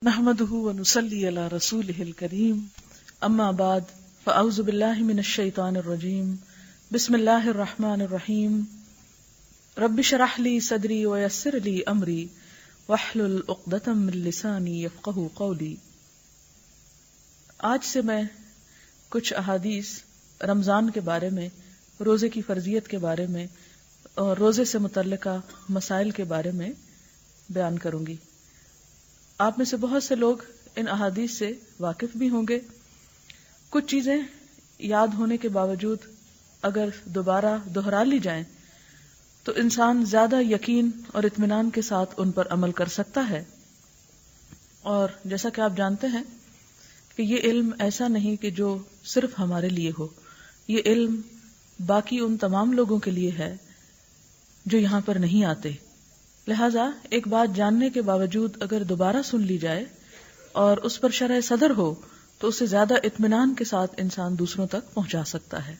نحمده ونصلي على رسوله الكريم اما بعد فاعوذ بالله من الشيطان الرجيم بسم الله الرحمن الرحيم رب اشرح لي صدري ويسر لي امري واحلل عقدة من لساني يفقهوا قولي۔ آج سے میں کچھ احادیث رمضان کے بارے میں، روزے کی فرضیت کے بارے میں اور روزے سے متعلقہ مسائل کے بارے میں بیان کروں گی۔ آپ میں سے بہت سے لوگ ان احادیث سے واقف بھی ہوں گے۔ کچھ چیزیں یاد ہونے کے باوجود اگر دوبارہ دہرا لی جائیں تو انسان زیادہ یقین اور اطمینان کے ساتھ ان پر عمل کر سکتا ہے۔ اور جیسا کہ آپ جانتے ہیں کہ یہ علم ایسا نہیں کہ جو صرف ہمارے لیے ہو، یہ علم باقی ان تمام لوگوں کے لیے ہے جو یہاں پر نہیں آتے۔ لہذا ایک بات جاننے کے باوجود اگر دوبارہ سن لی جائے اور اس پر شرح صدر ہو تو اسے زیادہ اطمینان کے ساتھ انسان دوسروں تک پہنچا سکتا ہے۔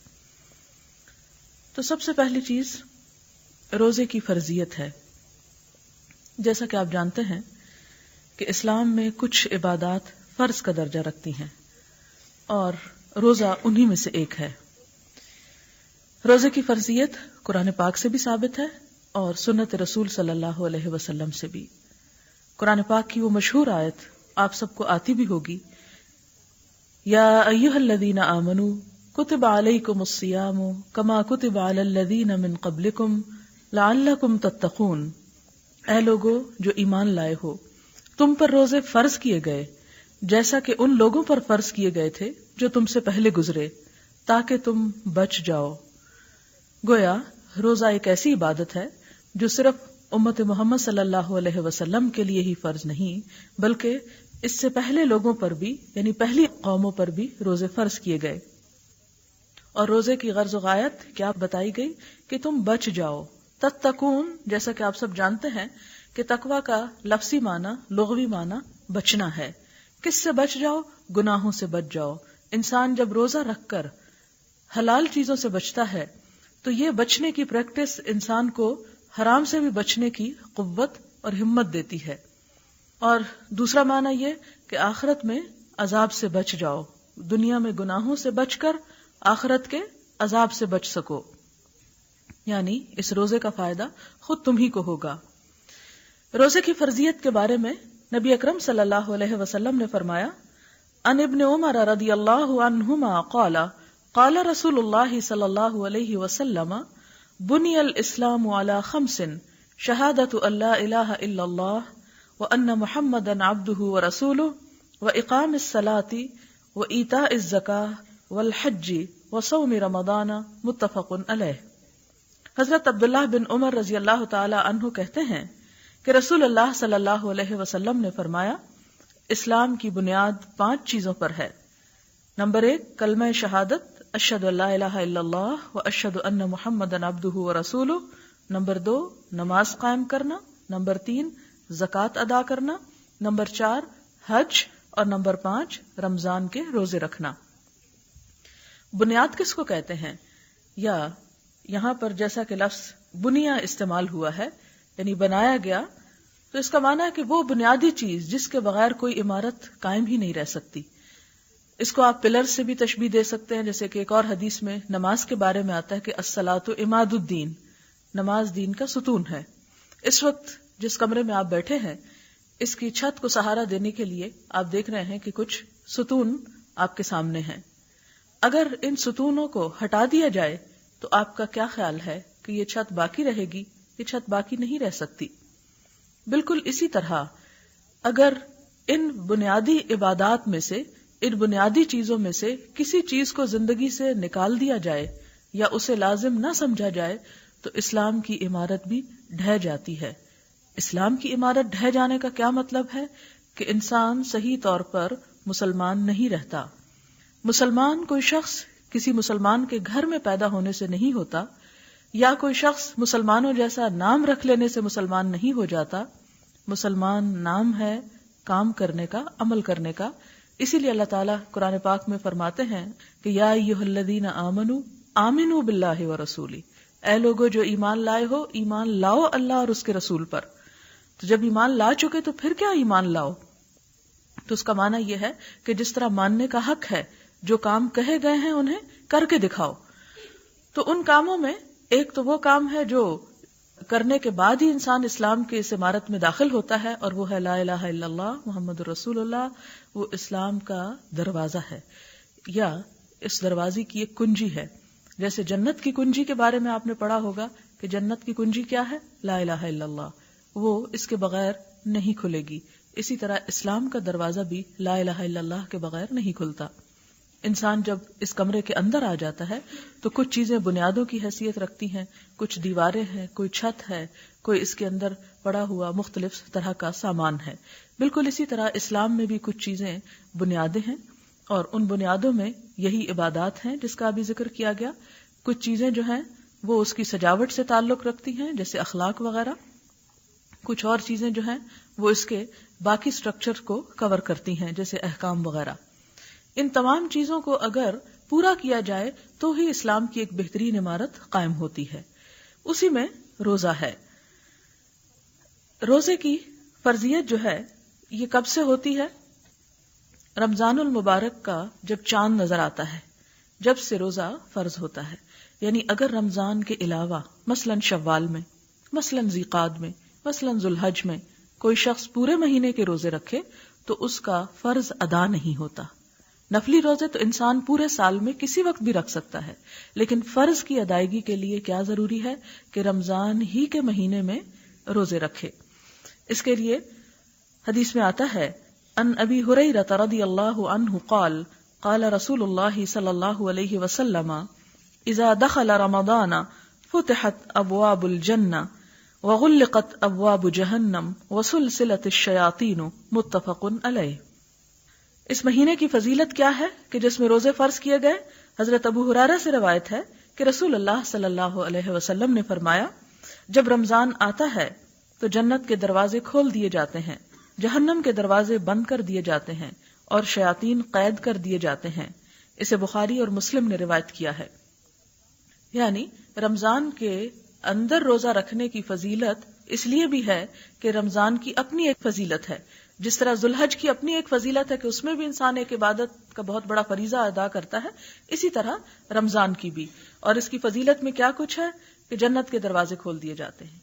تو سب سے پہلی چیز روزے کی فرضیت ہے۔ جیسا کہ آپ جانتے ہیں کہ اسلام میں کچھ عبادات فرض کا درجہ رکھتی ہیں اور روزہ انہی میں سے ایک ہے۔ روزے کی فرضیت قرآن پاک سے بھی ثابت ہے اور سنت رسول صلی اللہ علیہ وسلم سے بھی۔ قرآن پاک کی وہ مشہور آیت آپ سب کو آتی بھی ہوگی، یا ایھا الذین آمنوا کتب علیکم الصیام کما کتب علی الذین من قبلکم لعلکم تتقون۔ اے لوگو جو ایمان لائے ہو، تم پر روزے فرض کیے گئے جیسا کہ ان لوگوں پر فرض کیے گئے تھے جو تم سے پہلے گزرے، تاکہ تم بچ جاؤ۔ گویا روزہ ایک ایسی عبادت ہے جو صرف امت محمد صلی اللہ علیہ وسلم کے لیے ہی فرض نہیں بلکہ اس سے پہلے لوگوں پر بھی، یعنی پہلی قوموں پر بھی روزے فرض کیے گئے۔ اور روزے کی غرض و غایت کیا بتائی گئی کہ تم بچ جاؤ۔ تتقون، جیسا کہ آپ سب جانتے ہیں کہ تقوی کا لفظی معنی، لغوی معنی بچنا ہے۔ کس سے بچ جاؤ؟ گناہوں سے بچ جاؤ۔ انسان جب روزہ رکھ کر حلال چیزوں سے بچتا ہے تو یہ بچنے کی پریکٹس انسان کو حرام سے بھی بچنے کی قوت اور ہمت دیتی ہے۔ اور دوسرا معنی یہ کہ آخرت میں عذاب سے بچ جاؤ، دنیا میں گناہوں سے بچ کر آخرت کے عذاب سے بچ سکو، یعنی اس روزے کا فائدہ خود تم ہی کو ہوگا۔ روزے کی فرضیت کے بارے میں نبی اکرم صلی اللہ علیہ وسلم نے فرمایا، ان ابن عمر رضی اللہ عنہما قال قال رسول اللہ صلی اللہ علیہ وسلم بنی الاسلام علی خمس شہادت ان لا الہ الا اللہ وان محمدا عبدہ ورسولہ واقام الصلاة وایتاء الزکاة والحج وصوم رمضان، متفق علیہ۔ حضرت عبداللہ بن عمر رضی اللہ تعالی عنہ کہتے ہیں کہ رسول اللہ صلی اللہ علیہ وسلم نے فرمایا، اسلام کی بنیاد 5 چیزوں پر ہے۔ نمبر 1 کلمہ شہادت، اشہد ان لا الہ الا اللہ واشہد ان محمدا عبدہ ورسولہ۔ نمبر 2 نماز قائم کرنا۔ نمبر 3 زکوٰۃ ادا کرنا۔ نمبر 4 حج، اور نمبر 5 رمضان کے روزے رکھنا۔ بنیاد کس کو کہتے ہیں؟ یا یہاں پر جیسا کہ لفظ بنیا استعمال ہوا ہے، یعنی بنایا گیا، تو اس کا معنی ہے کہ وہ بنیادی چیز جس کے بغیر کوئی عمارت قائم ہی نہیں رہ سکتی۔ اس کو آپ پلر سے بھی تشبیہ دے سکتے ہیں، جیسے کہ ایک اور حدیث میں نماز کے بارے میں آتا ہے کہ الصلاۃ عماد الدین، نماز دین کا ستون ہے۔ اس وقت جس کمرے میں آپ بیٹھے ہیں، اس کی چھت کو سہارا دینے کے لیے آپ دیکھ رہے ہیں کہ کچھ ستون آپ کے سامنے ہیں۔ اگر ان ستونوں کو ہٹا دیا جائے تو آپ کا کیا خیال ہے کہ یہ چھت باقی رہے گی؟ یہ چھت باقی نہیں رہ سکتی۔ بالکل اسی طرح اگر ان بنیادی عبادات میں سے، ان بنیادی چیزوں میں سے کسی چیز کو زندگی سے نکال دیا جائے یا اسے لازم نہ سمجھا جائے تو اسلام کی عمارت بھی ڈھہ جاتی ہے۔ اسلام کی عمارت ڈھہ جانے کا کیا مطلب ہے؟ کہ انسان صحیح طور پر مسلمان نہیں رہتا۔ مسلمان کوئی شخص کسی مسلمان کے گھر میں پیدا ہونے سے نہیں ہوتا، یا کوئی شخص مسلمانوں جیسا نام رکھ لینے سے مسلمان نہیں ہو جاتا۔ مسلمان نام ہے کام کرنے کا، عمل کرنے کا۔ اسی لیے اللہ تعالیٰ قرآن پاک میں فرماتے ہیں کہ یا ایھا الذین آمنوا آمنوا باللہ ورسولہ، اے لوگو جو ایمان لائے ہو، ایمان لاؤ اللہ اور اس کے رسول پر۔ تو جب ایمان لا چکے تو پھر کیا ایمان لاؤ؟ تو اس کا معنی یہ ہے کہ جس طرح ماننے کا حق ہے، جو کام کہے گئے ہیں انہیں کر کے دکھاؤ. تو ان کاموں میں ایک تو وہ کام ہے جو کرنے کے بعد ہی انسان اسلام کے اس عمارت میں داخل ہوتا ہے، اور وہ ہے لا الہ الا اللہ محمد رسول اللہ. وہ اسلام کا دروازہ ہے، یا اس دروازے کی ایک کنجی ہے. جیسے جنت کی کنجی کے بارے میں آپ نے پڑھا ہوگا کہ جنت کی کنجی کیا ہے؟ لا الہ الا اللہ. وہ اس کے بغیر نہیں کھلے گی. اسی طرح اسلام کا دروازہ بھی لا الہ الا اللہ کے بغیر نہیں کھلتا. انسان جب اس کمرے کے اندر آ جاتا ہے تو کچھ چیزیں بنیادوں کی حیثیت رکھتی ہیں، کچھ دیواریں ہیں، کوئی چھت ہے، کوئی اس کے اندر پڑا ہوا مختلف طرح کا سامان ہے. بالکل اسی طرح اسلام میں بھی کچھ چیزیں بنیادیں ہیں، اور ان بنیادوں میں یہی عبادات ہیں جس کا ابھی ذکر کیا گیا. کچھ چیزیں جو ہیں وہ اس کی سجاوٹ سے تعلق رکھتی ہیں جیسے اخلاق وغیرہ. کچھ اور چیزیں جو ہیں وہ اس کے باقی سٹرکچر کو کور کرتی ہیں جیسے احکام وغیرہ. ان تمام چیزوں کو اگر پورا کیا جائے تو ہی اسلام کی ایک بہترین عمارت قائم ہوتی ہے. اسی میں روزہ ہے. روزے کی فرضیت جو ہے یہ کب سے ہوتی ہے؟ رمضان المبارک کا جب چاند نظر آتا ہے، جب سے روزہ فرض ہوتا ہے. یعنی اگر رمضان کے علاوہ مثلاً شوال میں، مثلاً ذیقعد میں، مثلاً ذوالحج میں کوئی شخص پورے مہینے کے روزے رکھے تو اس کا فرض ادا نہیں ہوتا. نفلی روزے تو انسان پورے سال میں کسی وقت بھی رکھ سکتا ہے، لیکن فرض کی ادائیگی کے لیے کیا ضروری ہے کہ رمضان ہی کے مہینے میں روزے رکھے. اس کے لیے حدیث میں آتا ہے ان ابی ہریرہ رضی اللہ عنہ قال قال رسول اللہ صلی اللہ علیہ وسلم اذا دخل رمضان فتحت ابواب الجنہ وغلقت ابواب جہنم وسلسلت الشیاطین متفق علیہ. اس مہینے کی فضیلت کیا ہے کہ جس میں روزے فرض کیے گئے؟ حضرت ابو ہریرہ سے روایت ہے کہ رسول اللہ صلی اللہ علیہ وسلم نے فرمایا جب رمضان آتا ہے تو جنت کے دروازے کھول دیے جاتے ہیں، جہنم کے دروازے بند کر دیے جاتے ہیں اور شیاطین قید کر دیے جاتے ہیں. اسے بخاری اور مسلم نے روایت کیا ہے. یعنی رمضان کے اندر روزہ رکھنے کی فضیلت اس لیے بھی ہے کہ رمضان کی اپنی ایک فضیلت ہے. جس طرح ذوالحج کی اپنی ایک فضیلت ہے کہ اس میں بھی انسان ایک عبادت کا بہت بڑا فریضہ ادا کرتا ہے، اسی طرح رمضان کی بھی. اور اس کی فضیلت میں کیا کچھ ہے کہ جنت کے دروازے کھول دیے جاتے ہیں.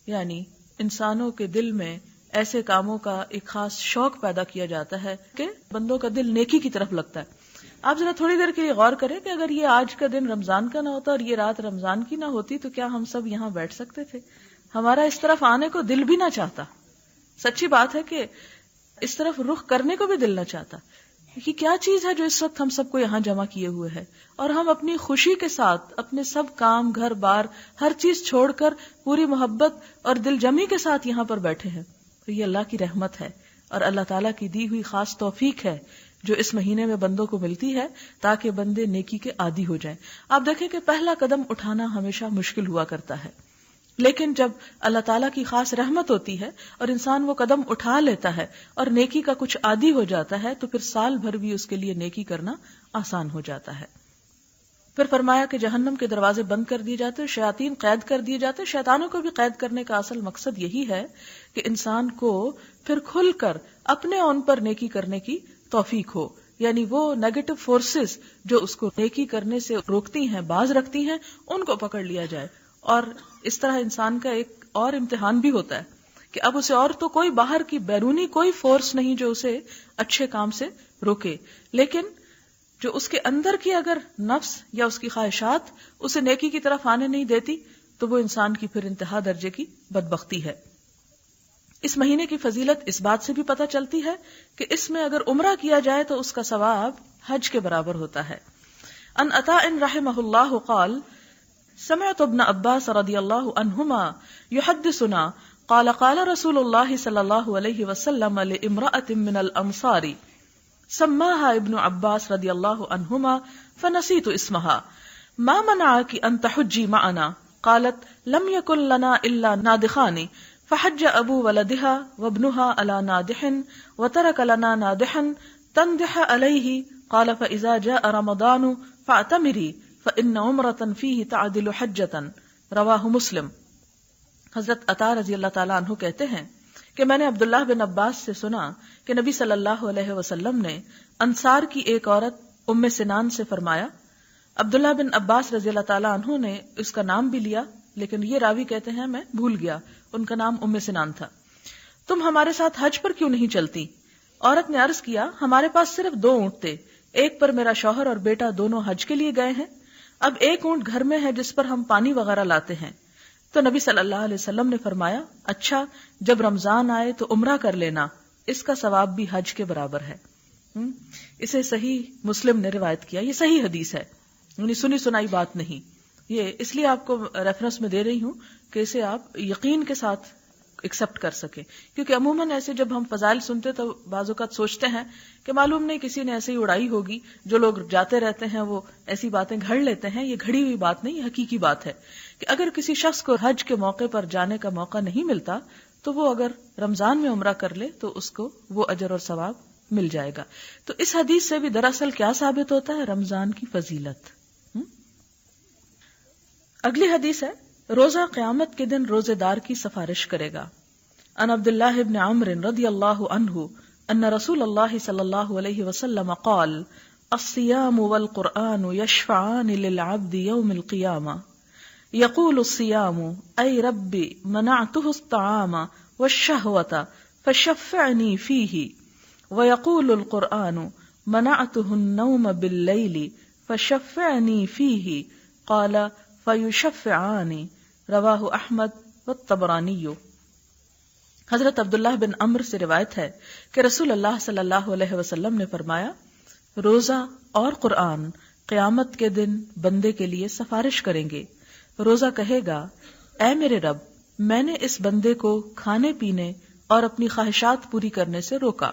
یعنی انسانوں کے دل میں ایسے کاموں کا ایک خاص شوق پیدا کیا جاتا ہے کہ بندوں کا دل نیکی کی طرف لگتا ہے. آپ ذرا تھوڑی دیر کے لیے غور کریں کہ اگر یہ آج کا دن رمضان کا نہ ہوتا اور یہ رات رمضان کی نہ ہوتی تو کیا ہم سب یہاں بیٹھ سکتے تھے؟ ہمارا اس طرف آنے کو دل بھی نہ چاہتا. سچی بات ہے کہ اس طرف رخ کرنے کو بھی دل نہ چاہتا. یہ کیا چیز ہے جو اس وقت ہم سب کو یہاں جمع کیے ہوئے ہے، اور ہم اپنی خوشی کے ساتھ اپنے سب کام، گھر بار، ہر چیز چھوڑ کر پوری محبت اور دل جمی کے ساتھ یہاں پر بیٹھے ہیں. تو یہ اللہ کی رحمت ہے اور اللہ تعالیٰ کی دی ہوئی خاص توفیق ہے جو اس مہینے میں بندوں کو ملتی ہے تاکہ بندے نیکی کے عادی ہو جائیں. آپ دیکھیں کہ پہلا قدم اٹھانا ہمیشہ مشکل ہوا کرتا ہے، لیکن جب اللہ تعالیٰ کی خاص رحمت ہوتی ہے اور انسان وہ قدم اٹھا لیتا ہے اور نیکی کا کچھ عادی ہو جاتا ہے تو پھر سال بھر بھی اس کے لیے نیکی کرنا آسان ہو جاتا ہے. پھر فرمایا کہ جہنم کے دروازے بند کر دیے جاتے، شیاطین قید کر دیے جاتے. شیطانوں کو بھی قید کرنے کا اصل مقصد یہی ہے کہ انسان کو پھر کھل کر اپنے اون پر نیکی کرنے کی توفیق ہو. یعنی وہ نیگیٹو فورسز جو اس کو نیکی کرنے سے روکتی ہیں، باز رکھتی ہیں، ان کو پکڑ لیا جائے. اور اس طرح انسان کا ایک اور امتحان بھی ہوتا ہے کہ اب اسے اور تو کوئی باہر کی بیرونی کوئی فورس نہیں جو اسے اچھے کام سے روکے، لیکن جو اس کے اندر کی اگر نفس یا اس کی خواہشات اسے نیکی کی طرف آنے نہیں دیتی تو وہ انسان کی پھر انتہا درجے کی بدبختی ہے. اس مہینے کی فضیلت اس بات سے بھی پتہ چلتی ہے کہ اس میں اگر عمرہ کیا جائے تو اس کا ثواب حج کے برابر ہوتا ہے. ان عطاء رحمہ اللہ قال سمعت ابن عباس رضی اللہ عنہما یحدثنا قال قال رسول اللہ صلی اللہ علیہ وسلم لامرأة من الانصار سماها ابن عباس رضی اللہ عنہما فنسیت اسمها ما منعك ان تحجی معنا قالت لم يكن لنا الا نادخان فحج ابو ولدها وابنها على نادح وترك لنا نادحا تندح عليه قال فاذا جاء رمضان فاعتمري فان عمرة فيه تعدل حجة رواہ مسلم. حضرت عطا رضی اللہ تعالیٰ عنہ کہتے ہیں کہ میں نے عبداللہ بن عباس سے سنا کہ نبی صلی اللہ علیہ وسلم نے انصار کی ایک عورت ام سنان سے فرمایا. عبداللہ بن عباس رضی اللہ تعالیٰ عنہ نے اس کا نام بھی لیا، لیکن یہ راوی کہتے ہیں میں بھول گیا، ان کا نام ام سنان تھا. تم ہمارے ساتھ حج پر کیوں نہیں چلتی؟ عورت نے عرض کیا ہمارے پاس صرف 2 اونٹ تھے، ایک پر میرا شوہر اور بیٹا دونوں حج کے لیے گئے ہیں، اب ایک اونٹ گھر میں ہے جس پر ہم پانی وغیرہ لاتے ہیں. تو نبی صلی اللہ علیہ وسلم نے فرمایا اچھا جب رمضان آئے تو عمرہ کر لینا، اس کا ثواب بھی حج کے برابر ہے. اسے صحیح مسلم نے روایت کیا. یہ صحیح حدیث ہے، یعنی سنی سنائی بات نہیں. یہ اس لیے آپ کو ریفرنس میں دے رہی ہوں کہ اسے آپ یقین کے ساتھ ایکسپٹ کر سکیں، کیونکہ عموماً ایسے جب ہم فضائل سنتے تو بعض اوقات سوچتے ہیں کہ معلوم نہیں کسی نے ایسے ہی اڑائی ہوگی، جو لوگ جاتے رہتے ہیں وہ ایسی باتیں گھڑ لیتے ہیں. یہ گھڑی ہوئی بات نہیں، یہ حقیقی بات ہے کہ اگر کسی شخص کو حج کے موقع پر جانے کا موقع نہیں ملتا تو وہ اگر رمضان میں عمرہ کر لے تو اس کو وہ اجر اور ثواب مل جائے گا. تو اس حدیث سے بھی دراصل کیا ثابت ہوتا ہے؟ رمضان کی فضیلت. اگلی حدیث ہے روزہ قیامت کے دن روزے دار کی سفارش کرے گا. ان عبداللہ بن عمرو رضی اللہ عنہ ان رسول اللہ صلی اللہ علیہ وسلم قال الصيام والقرآن يشفعان للعبد يوم القيامة يقول الصيام أي ربي منعته الطعام والشهوة فشفعني فيه ويقول القرآن منعته النوم بالليل فشفعني فيه قال فيشفعان رواہ احمد والطبرانی. حضرت عبداللہ بن عمرو سے روایت ہے کہ رسول اللہ صلی اللہ علیہ وسلم نے فرمایا روزہ اور قرآن قیامت کے دن بندے کے لیے سفارش کریں گے. روزہ کہے گا اے میرے رب میں نے اس بندے کو کھانے پینے اور اپنی خواہشات پوری کرنے سے روکا،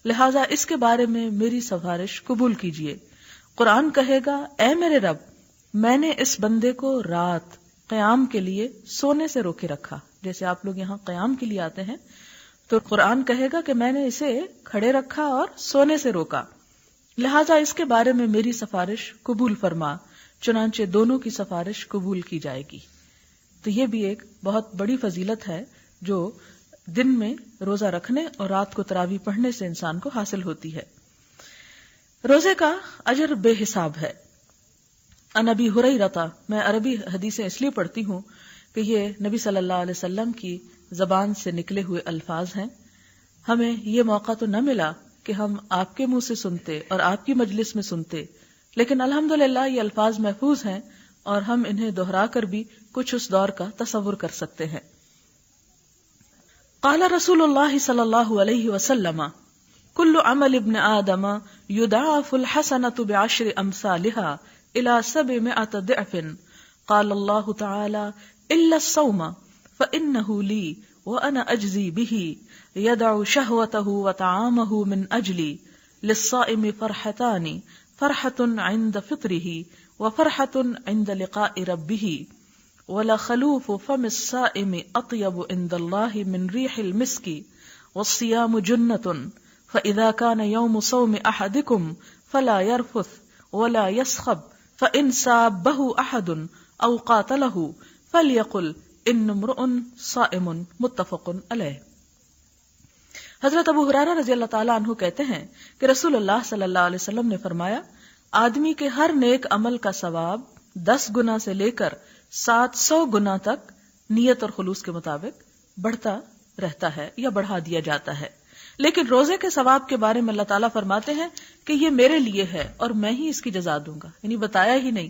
لہٰذا اس کے بارے میں میری سفارش قبول کیجیے. قرآن کہے گا اے میرے رب میں نے اس بندے کو رات قیام کے لیے سونے سے روکے رکھا. جیسے آپ لوگ یہاں قیام کے لیے آتے ہیں تو قرآن کہے گا کہ میں نے اسے کھڑے رکھا اور سونے سے روکا، لہٰذا اس کے بارے میں میری سفارش قبول فرما. چنانچہ دونوں کی سفارش قبول کی جائے گی. تو یہ بھی ایک بہت بڑی فضیلت ہے جو دن میں روزہ رکھنے اور رات کو تراویح پڑھنے سے انسان کو حاصل ہوتی ہے. روزے کا اجر بے حساب ہے. ان ابی ہریرہ، میں عربی حدیثیں اس لیے پڑھتی ہوں کہ یہ نبی صلی اللہ علیہ وسلم کی زبان سے نکلے ہوئے الفاظ ہیں. ہمیں یہ موقع تو نہ ملا کہ ہم آپ کے منہ سے سنتے اور آپ کی مجلس میں سنتے، لیکن الحمدللہ یہ الفاظ محفوظ ہیں اور ہم انہیں دہرا کر بھی کچھ اس دور کا تصور کر سکتے ہیں. قال رسول اللہ صلی اللہ علیہ وسلم کل عمل ابن آدم یضاعف الحسنۃ بعشر امثالها الى 700 ضعف. قال اللہ تعالی الا الصوم فانه لي وانا اجزي به يدع شهوته وطعامه من اجلي. للصائم فرحتان فرحة عند فطره وفرحة عند لقاء ربه ولخلوف فم الصائم اطيب عند الله من ريح المسك والصيام جنة فإذا كان يوم صوم أحدكم فلا يرفث ولا يسخب فإن سابه أحد أو قاتله فليقل إن امرؤ صائم. متفق علیہ. حضرت ابو ہریرہ رضی اللہ تعالیٰ عنہ کہتے ہیں کہ رسول اللہ صلی اللہ علیہ وسلم نے فرمایا آدمی کے ہر نیک عمل کا ثواب 10 گنا سے لے کر 700 گنا تک نیت اور خلوص کے مطابق بڑھتا رہتا ہے یا بڑھا دیا جاتا ہے. لیکن روزے کے ثواب کے بارے میں اللہ تعالیٰ فرماتے ہیں کہ یہ میرے لیے ہے اور میں ہی اس کی جزا دوں گا، یعنی بتایا ہی نہیں.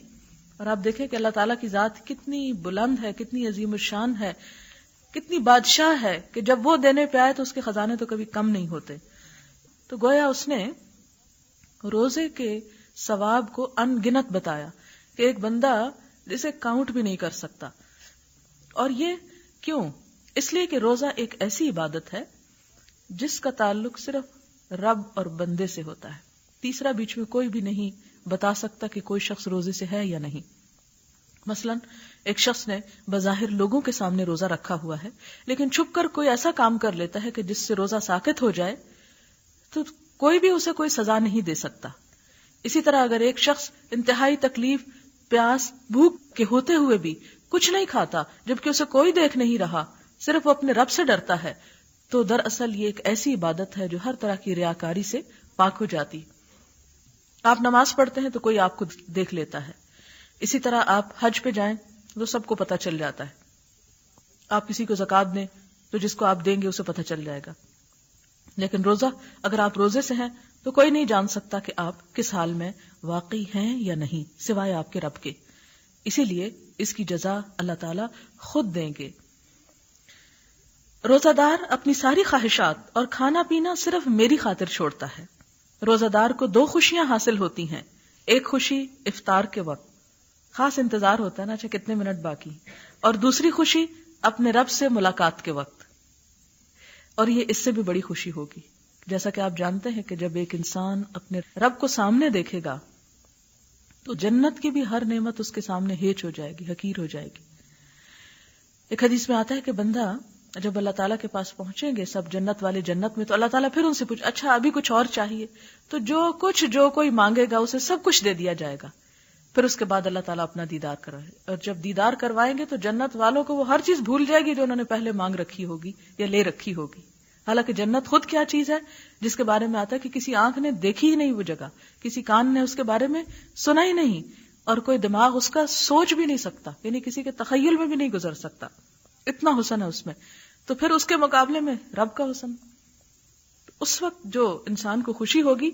اور آپ دیکھیں کہ اللہ تعالیٰ کی ذات کتنی بلند ہے، کتنی عظیم الشان ہے، کتنی بادشاہ ہے کہ جب وہ دینے پہ آئے تو اس کے خزانے تو کبھی کم نہیں ہوتے. تو گویا اس نے روزے کے ثواب کو ان گنت بتایا کہ ایک بندہ جسے کاؤنٹ بھی نہیں کر سکتا. اور یہ کیوں؟ اس لیے کہ روزہ ایک ایسی عبادت ہے جس کا تعلق صرف رب اور بندے سے ہوتا ہے. تیسرا بیچ میں کوئی بھی نہیں بتا سکتا کہ کوئی شخص روزے سے ہے یا نہیں. مثلا ایک شخص نے بظاہر لوگوں کے سامنے روزہ رکھا ہوا ہے، لیکن چھپ کر کوئی ایسا کام کر لیتا ہے کہ جس سے روزہ ساقط ہو جائے تو کوئی بھی اسے کوئی سزا نہیں دے سکتا. اسی طرح اگر ایک شخص انتہائی تکلیف، پیاس، بھوک کے ہوتے ہوئے بھی کچھ نہیں کھاتا جبکہ اسے کوئی دیکھ نہیں رہا، صرف وہ اپنے رب سے ڈرتا ہے، تو دراصل یہ ایک ایسی عبادت ہے جو ہر طرح کی ریاکاری سے پاک ہو جاتی. آپ نماز پڑھتے ہیں تو کوئی آپ کو دیکھ لیتا ہے. اسی طرح آپ حج پہ جائیں تو سب کو پتہ چل جاتا ہے. آپ کسی کو زکوٰۃ دیں تو جس کو آپ دیں گے اسے پتہ چل جائے گا. لیکن روزہ، اگر آپ روزے سے ہیں تو کوئی نہیں جان سکتا کہ آپ کس حال میں واقعی ہیں یا نہیں سوائے آپ کے رب کے. اسی لیے اس کی جزا اللہ تعالی خود دیں گے. روزہ دار اپنی ساری خواہشات اور کھانا پینا صرف میری خاطر چھوڑتا ہے. روزہ دار کو 2 خوشیاں حاصل ہوتی ہیں. ایک خوشی افطار کے وقت، خاص انتظار ہوتا ہے نا اچھا کتنے منٹ باقی، اور دوسری خوشی اپنے رب سے ملاقات کے وقت. اور یہ اس سے بھی بڑی خوشی ہوگی. جیسا کہ آپ جانتے ہیں کہ جب ایک انسان اپنے رب کو سامنے دیکھے گا تو جنت کی بھی ہر نعمت اس کے سامنے ہیچ ہو جائے گی، حقیر ہو جائے گی. ایک حدیث میں آتا ہے کہ بندہ جب اللہ تعالیٰ کے پاس پہنچیں گے سب جنت والے جنت میں، تو اللہ تعالیٰ پھر ان سے پوچھ اچھا ابھی کچھ اور چاہیے؟ تو جو کوئی مانگے گا اسے سب کچھ دے دیا جائے گا. پھر اس کے بعد اللہ تعالیٰ اپنا دیدار کروائے، اور جب دیدار کروائیں گے تو جنت والوں کو وہ ہر چیز بھول جائے گی جو انہوں نے پہلے مانگ رکھی ہوگی یا لے رکھی ہوگی. حالانکہ جنت خود کیا چیز ہے جس کے بارے میں آتا ہے کہ کسی آنکھ نے دیکھی ہی نہیں وہ جگہ، کسی کان نے اس کے بارے میں سنا ہی نہیں، اور کوئی دماغ اس کا سوچ بھی نہیں سکتا، یعنی کسی کے تخیل میں بھی نہیں گزر سکتا. اتنا حسن ہے اس میں. تو پھر اس کے مقابلے میں رب کا حسن، اس وقت جو انسان کو خوشی ہوگی.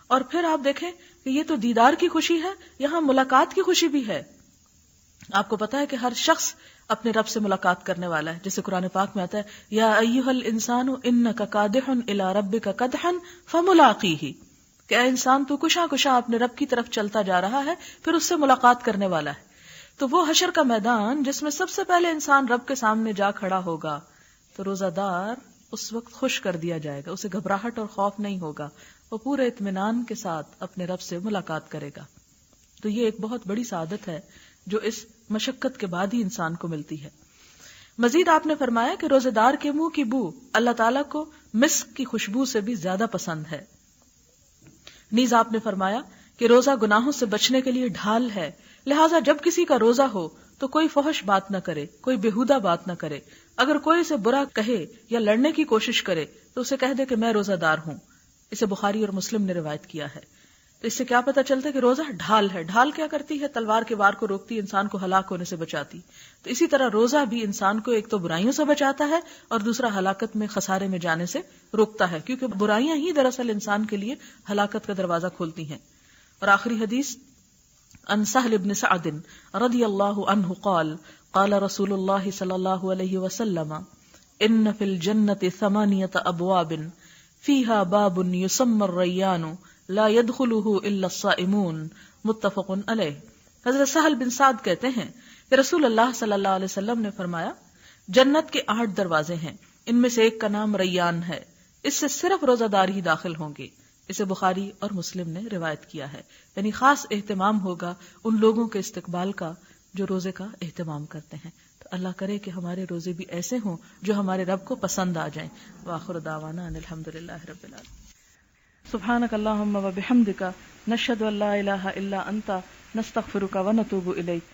اور پھر آپ دیکھیں کہ یہ تو دیدار کی خوشی ہے، یہاں ملاقات کی خوشی بھی ہے. آپ کو پتا ہے کہ ہر شخص اپنے رب سے ملاقات کرنے والا ہے. جیسے قرآن پاک میں آتا ہے یا ایھا الانسان انک کادح الی ربک کدحا فملاقیہ، کہ اے انسان تو کشا کشا اپنے رب کی طرف چلتا جا رہا ہے، پھر اس سے ملاقات کرنے والا ہے. تو وہ حشر کا میدان جس میں سب سے پہلے انسان رب کے سامنے جا کھڑا ہوگا، تو روزہ دار اس وقت خوش کر دیا جائے گا، اسے گھبراہٹ اور خوف نہیں ہوگا، وہ پورے اطمینان کے ساتھ اپنے رب سے ملاقات کرے گا. تو یہ ایک بہت بڑی سعادت ہے جو اس مشقت کے بعد ہی انسان کو ملتی ہے. مزید آپ نے فرمایا کہ روزے دار کے منہ کی بو اللہ تعالیٰ کو مسک کی خوشبو سے بھی زیادہ پسند ہے. نیز آپ نے فرمایا کہ روزہ گناہوں سے بچنے کے لیے ڈھال ہے، لہٰذا جب کسی کا روزہ ہو تو کوئی فحش بات نہ کرے، کوئی بےہودہ بات نہ کرے. اگر کوئی اسے برا کہے یا لڑنے کی کوشش کرے تو اسے کہہ دے کہ میں روزہ دار ہوں. اسے بخاری اور مسلم نے روایت کیا ہے. تو اس سے کیا پتہ چلتا ہے کہ روزہ ڈھال ہے. ڈھال کیا کرتی ہے؟ تلوار کے وار کو روکتی، انسان کو ہلاک ہونے سے بچاتی. تو اسی طرح روزہ بھی انسان کو ایک تو برائیوں سے بچاتا ہے اور دوسرا ہلاکت میں، خسارے میں جانے سے روکتا ہے، کیونکہ برائیاں ہی دراصل انسان کے لیے ہلاکت کا دروازہ کھولتی ہیں. اور آخری حدیث عن سہل بن سعد رضی اللہ عنہ قال قال رسول اللہ صلی اللہ علیہ وسلم ان فی الجنة 8 ابواب فیہا باب یسمى الریان لا يدخله الا الصائمون متفق علیہ. حضرت سہل بن سعد کہتے ہیں کہ رسول اللہ صلی اللہ علیہ وسلم نے فرمایا جنت کے 8 دروازے ہیں، ان میں سے ایک کا نام ریان ہے، اس سے صرف روزہ دار ہی داخل ہوں گے. اسے بخاری اور مسلم نے روایت کیا ہے. یعنی خاص اہتمام ہوگا ان لوگوں کے استقبال کا جو روزے کا اہتمام کرتے ہیں. تو اللہ کرے کہ ہمارے روزے بھی ایسے ہوں جو ہمارے رب کو پسند آ جائیں. وآخر دعوانا ان الحمدللہ رب العالمین. سبحانک اللہم و بحمدک نشہد ان لا الہ الا انت نستغفرک و نتوب الیک.